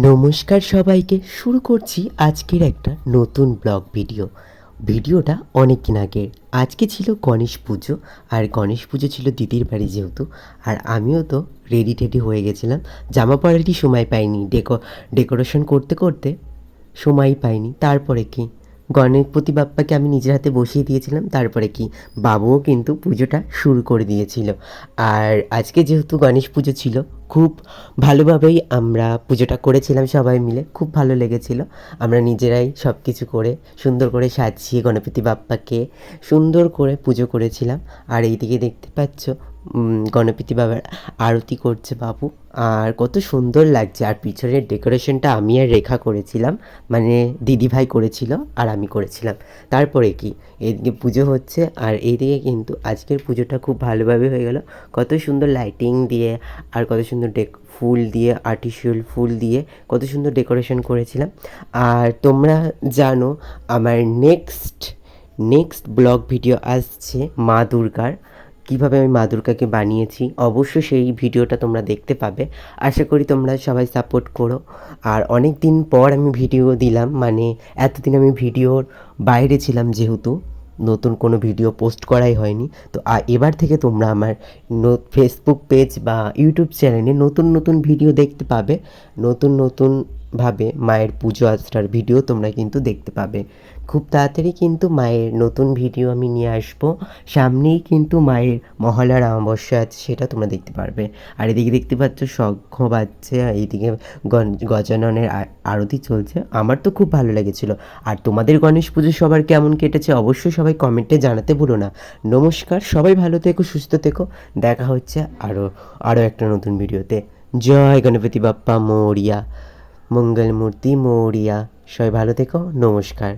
নমস্কার সবাইকে, শুরু করছি আজকের একটা নতুন ব্লগ ভিডিওটা অনেক দিন আগের। আজকে ছিল গণেশ পুজো, আর গণেশ পুজো ছিল দিদির বাড়ি যেহেতু, আর আমিও তো রেডি টেডি হয়ে গেছিলাম। জামা পরারই সময় পাইনি, ডেকোরেশন করতে করতে সময়ই পাইনি। তারপরে কি গণপতি বাপ্পাকে আমি নিজের হাতে বসিয়ে দিয়েছিলাম, তারপরে কি বাবুও কিন্তু পুজোটা শুরু করে দিয়েছিল। আর আজকে যেহেতু গণেশ পুজো ছিল, খুব ভালোভাবেই আমরা পুজোটা করেছিলাম সবাই মিলে, খুব ভালো লেগেছিল। আমরা নিজেরাই সব কিছু করে সুন্দর করে সাজিয়ে গণপতি বাপ্পাকে সুন্দর করে পুজো করেছিলাম। আর এইদিকে দেখতে পাচ্ছ গণপতি বাবার আরতি করছে বাবু, আর কত সুন্দর লাগছে। আর পিছনের ডেকোরেশনটা আমি আর রেখা করেছিলাম, মানে দিদিভাই করেছিল আর আমি করেছিলাম। তারপরে কি এদিকে পুজো হচ্ছে, আর এইদিকে কিন্তু আজকের পুজোটা খুব ভালোভাবে হয়ে গেল। কত সুন্দর লাইটিং দিয়ে আর কত সুন্দর ফুল দিয়ে, আর্টিফিশিয়াল ফুল দিয়ে কত সুন্দর ডেকোরেশন করেছিলাম। আর তোমরা জানো আমার নেক্সট ব্লগ ভিডিও আসছে মা দুর্গার, কীভাবে আমি মা দুর্গাকে বানিয়েছি। অবশ্যই সেই ভিডিওটা তোমরা দেখতে পাবে। আশা করি তোমরা সবাই সাপোর্ট করো। আর অনেক দিন পর আমি ভিডিও দিলাম, মানে এতদিন আমি ভিডিওর বাইরে ছিলাম যেহেতু, নতুন কোনো ভিডিও পোস্ট করাই হয়নি। তো এবার থেকে তোমরা আমার ফেসবুক পেজ বা ইউটিউব চ্যানেলে নতুন নতুন ভিডিও দেখতে পাবে। নতুনভাবে মায়ের পুজো আচার ভিডিও তোমরা কিন্তু দেখতে পাবে। খুব তাড়াতাড়ি কিন্তু মায়ের নতুন ভিডিও আমি নিয়ে আসবো। সামনেই কিন্তু মায়ের মহালয়ার অমাবস্যা আছে, সেটা তোমরা দেখতে পারবে। আর এদিকে দেখতে পাচ্ছ শঙ্খ বাজছে, আর এইদিকে গজাননের আরতি চলছে। আমার তো খুব ভালো লেগেছিলো। আর তোমাদের গণেশ পুজো সবার কেমন কেটেছে অবশ্যই সবাই কমেন্টে জানাতে ভুলো না। নমস্কার, সবাই ভালো থেকো, সুস্থ থেকো। দেখা হচ্ছে আরও একটা নতুন ভিডিওতে। জয় গণপতি বাপ্পা মোরিয়া, মঙ্গলমূর্তি মোরিয়া। সবাই ভালো থেকো, নমস্কার।